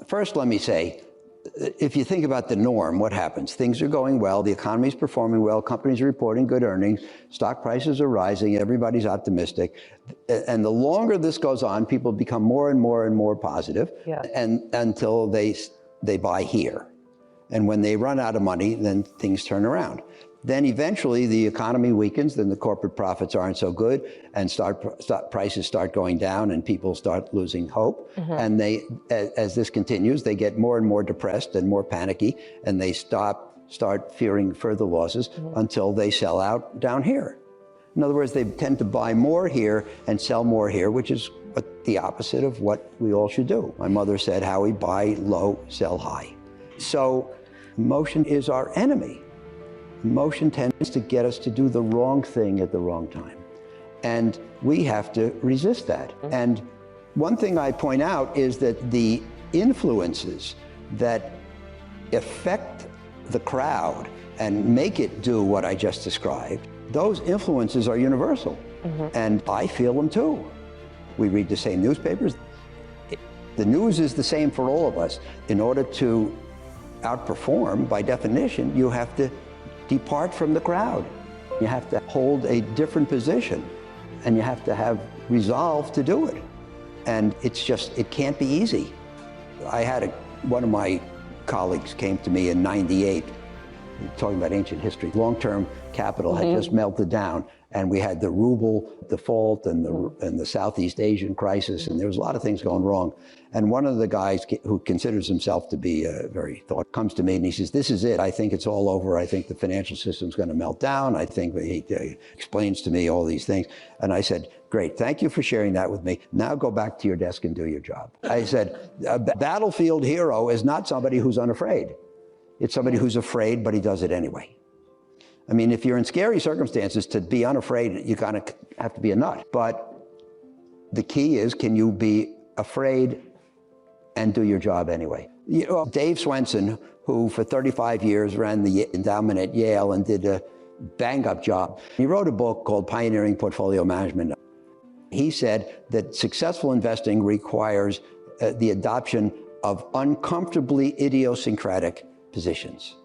First, let me say, if you think about the norm, what happens? Things are going well, the economy is performing well, companies are reporting good earnings, stock prices are rising, everybody's optimistic. And the longer this goes on, people become more and more and more positive, and until they buy here. And when they run out of money, then things turn around. Then eventually the economy weakens, then the corporate profits aren't so good, and prices start going down, and people start losing hope. And as this continues, they get more and more depressed and more panicky, and they start fearing further losses until they sell out down here. In other words, they tend to buy more here and sell more here, which is the opposite of what we all should do. My mother said, Howie, buy low, sell high. So emotion is our enemy. Emotion tends to get us to do the wrong thing at the wrong time. And we have to resist that. And one thing I point out is that the influences that affect the crowd and make it do what I just described, those influences are universal. And I feel them too. We read the same newspapers. The news is the same for all of us. In order to outperform, by definition, you have to depart from the crowd. You have to hold a different position, and you have to have resolve to do it. And it can't be easy. I had one of my colleagues came to me in '98, talking about ancient history. Long-term capital had just melted down, and we had the ruble default and the Southeast Asian crisis, and there was a lot of things going wrong. And one of the guys who considers himself to be very thought comes to me and he says, "This is it. I think it's all over. I think the financial system's going to melt down. I think," he explains to me all these things. And I said, "Great, thank you for sharing that with me. Now go back to your desk and do your job." I said, "A battlefield hero is not somebody who's unafraid. It's somebody who's afraid, but he does it anyway." I mean, if you're in scary circumstances, to be unafraid, you kind of have to be a nut. But the key is, can you be afraid and do your job anyway? You know, Dave Swenson, who for 35 years ran the endowment at Yale and did a bang-up job, he wrote a book called Pioneering Portfolio Management. He said that successful investing requires the adoption of uncomfortably idiosyncratic positions.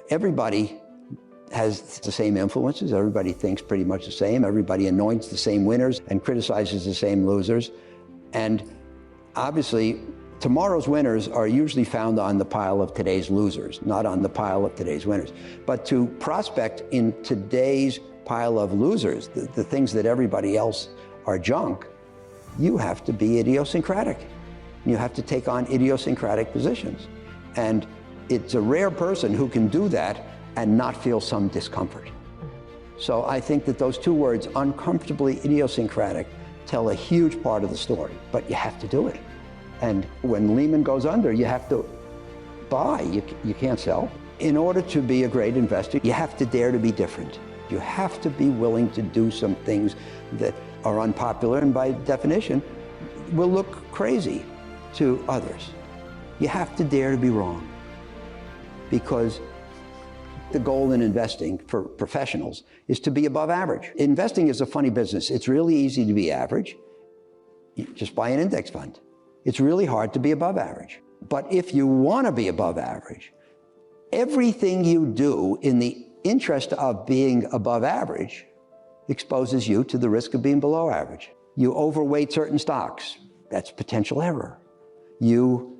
Everybody has the same influences. Everybody thinks pretty much the same. Everybody anoints the same winners and criticizes the same losers. And obviously, tomorrow's winners are usually found on the pile of today's losers, not on the pile of today's winners. But to prospect in today's pile of losers, the things that everybody else are junk, you have to be idiosyncratic. You have to take on idiosyncratic positions. And it's a rare person who can do that and not feel some discomfort. So I think that those two words, uncomfortably idiosyncratic, tell a huge part of the story, but you have to do it. And when Lehman goes under, you have to buy, you can't sell. In order to be a great investor, you have to dare to be different. You have to be willing to do some things that are unpopular and by definition will look crazy to others. You have to dare to be wrong, because the goal in investing for professionals is to be above average. Investing is a funny business. It's really easy to be average. You just buy an index fund. It's really hard to be above average. But if you want to be above average, everything you do in the interest of being above average exposes you to the risk of being below average. You overweight certain stocks. That's potential error. You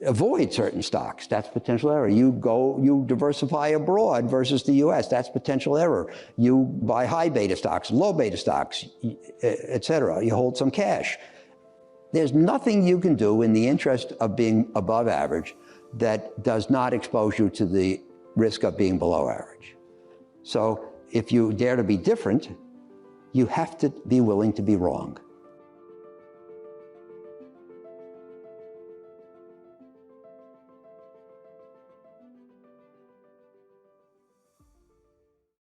avoid certain stocks. That's potential error. You diversify abroad versus the US. That's potential error. You buy high beta stocks, low beta stocks, etc. You hold some cash. There's nothing you can do in the interest of being above average that does not expose you to the risk of being below average. So if you dare to be different, you have to be willing to be wrong.